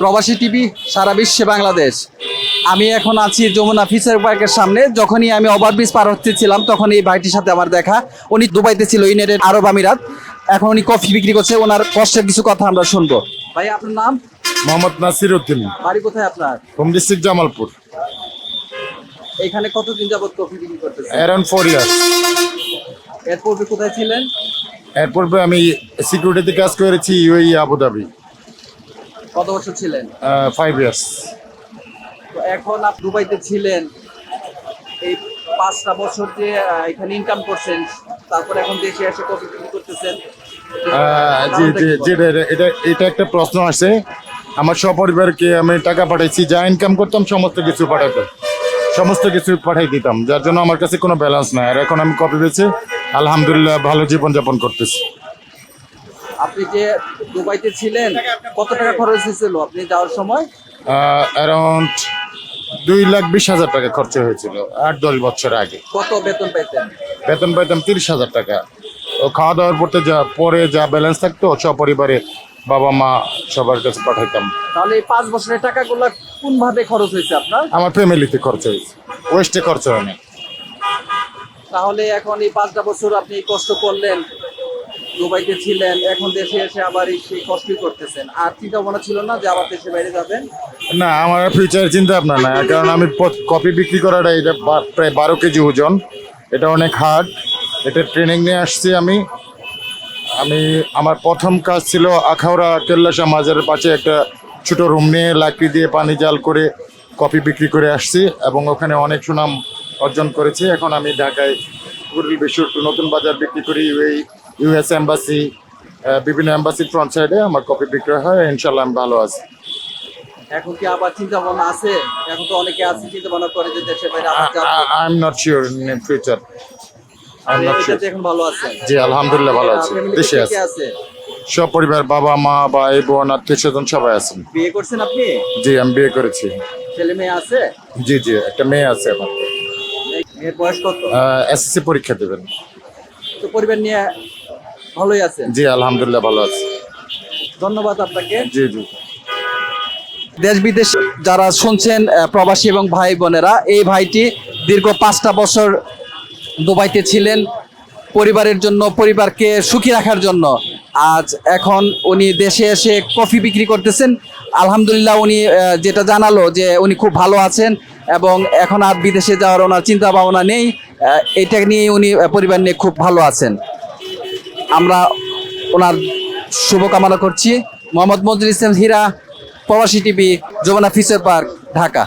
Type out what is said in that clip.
প্রবাসী টিভি সারা বিশ্বে বাংলাদেশ। আমি এখন আছি যমুনা ফিশার পার্কের সামনে। যখনই আমি ওভারব্রিজ পার হচ্ছিলাম তখন এই ভাইটির সাথে আমার দেখা। উনি দুবাইতে ছিল, ইউনাইটেড আরব আমিরাত। এখন উনি কফি বিক্রি করছে, ওনার কষ্টের কিছু কথা আমরা শুনবো। ভাই আপনার নাম? মোহাম্মদ নাসির উদ্দিন, বাড়ি কোথায় আপনার? Home district Jamalpur. এখানে কতদিন যাবত কফি বিক্রি করতেছেন? Around 4 years. এর পূর্বে কোথায় ছিলেন? এর পূর্বে আমি সিকিউরিটিতে কাজ করেছি ইউএই আবুধাবি। কত বছর ছিলেন? 5 ইয়ার্স। তো এখন আপনি দুবাইতে ছিলেন, এই 5টা বছর যে এখানে ইনকাম করছেন, তারপর এখন দেশে এসে কফি বিক্রি করতেছেন। জি জি জি, এটা একটা প্রশ্ন আছে। আমার সপরিবারকে আমি টাকা পাঠাইছি, যা ইনকাম করতাম সমস্ত কিছু পাঠাই দিতাম, যার জন্য আমার কাছে কোনো ব্যালেন্স নাই। আর এখন আমি কফি বেচে আলহামদুলিল্লাহ ভালো জীবনযাপন করতেছি। আপনি যে দুবাইতে ছিলেন, কত টাকা খরচ হয়েছিল আপনি যাওয়ার সময়? অ্যারাউন্ড 2,20,000 টাকা খরচ হয়েছিল 8-10 বছর আগে। কত বেতন পাইতেন? বেতন পাইতাম 30,000 টাকা। ও খাওয়া দাওয়ার পরে যা ব্যালেন্স থাকতো সপরিবারে বাবা মা সবার কাছে পাঠাইতাম। তাহলে এই 5 বছরের টাকাগুলো কোন ভাবে খরচ হয়েছে আপনার? আমার ফ্যামিলিতে খরচ হয়েছে, ওয়েস্টে খরচ হয়নি। তাহলে এখন এই 5টা বছর আপনি এই কষ্ট করলেন, দুবাইতে ছিলেন, এখন দেশে এসে আবার সেই কষ্টই করতেছেন। আর চিন্তা ভাবনা ছিল না যে আবার দেশে বাইরে যাবেন? না, আমার ফিউচার চিন্তা ভাবনা না, কারণ আমি কফি বিক্রি করাটা এটা প্রায় 12 কেজি ওজন। এটা অনেক হার্ড। এটা ট্রেনিং নিয়ে আসছি আমি। আমার প্রথম কাজ ছিল আখাউড়া কেল্লাশা মাজারের পাশে একটা ছোট রুম নিয়ে লাকড়ি দিয়ে পানি জাল করে কফি বিক্রি করে আসছি এবং ওখানে অনেক সুনাম অর্জন করেছি। এখন আমি ঢাকায় কুড়িল বিশ্ব নতুন বাজার বিক্রি করি, ইউএস এম্বাসি, বিভিন্ন এম্বাসির ফ্রন্ট সাইডে আমার কফি বিক্রি হয়। ইনশাল্লাহ আমি ভালো আছি। এখন কি আবার চিন্তা ভাবনা আছে? এখন তো অনেকে আছে চিন্তা ভাবনা করে যে দেশে বাইরে আবার যাবো। I am not sure in future. I am not sure. এটাতে এখন ভালো আছেন? জি আলহামদুলিল্লাহ ভালো আছি, ফ্যামিলিতে দেশে কে আছি। কে আছে? সব পরিবার, বাবা মা, ভাই বোন, আত্মীয় স্বজন সবাই আছেন। বিয়ে করছেন আপনি? জি আমি বিয়ে করেছি। ছেলে মেয়ে আছে? জি জি, একটা মেয়ে আছে আমার। মেয়ের বয়স কত? এসএসসি পরীক্ষা দেবেন। তো পরিবার নিয়ে ভালোই আছেন? জি আলহামদুলিল্লাহ ভালো আছি। ধন্যবাদ আপনাকে। জি জি। দেশ বিদেশ যারা শুনছেন, প্রবাসী এবং ভাই বোনেরা, এই ভাইটি দীর্ঘ 5টা বছর দুবাইতে ছিলেন পরিবারের জন্য, পরিবারকে সুখী রাখার জন্য। আজ এখন উনি দেশে এসে কফি বিক্রি করতেছেন। আলহামদুলিল্লাহ উনি যেটা জানালো যে উনি খুব ভালো আছেন এবং এখন আর বিদেশে যাওয়ার ওনার চিন্তা ভাবনা নেই। এটা নিয়ে উনি পরিবার নিয়ে খুব ভালো আছেন। আমরা ওনার শুভকামনা করছি। মোহাম্মদ মঞ্জুর ইসলাম হীরা, প্রবাসী TV, Jamuna Fisher Park, Dhaka.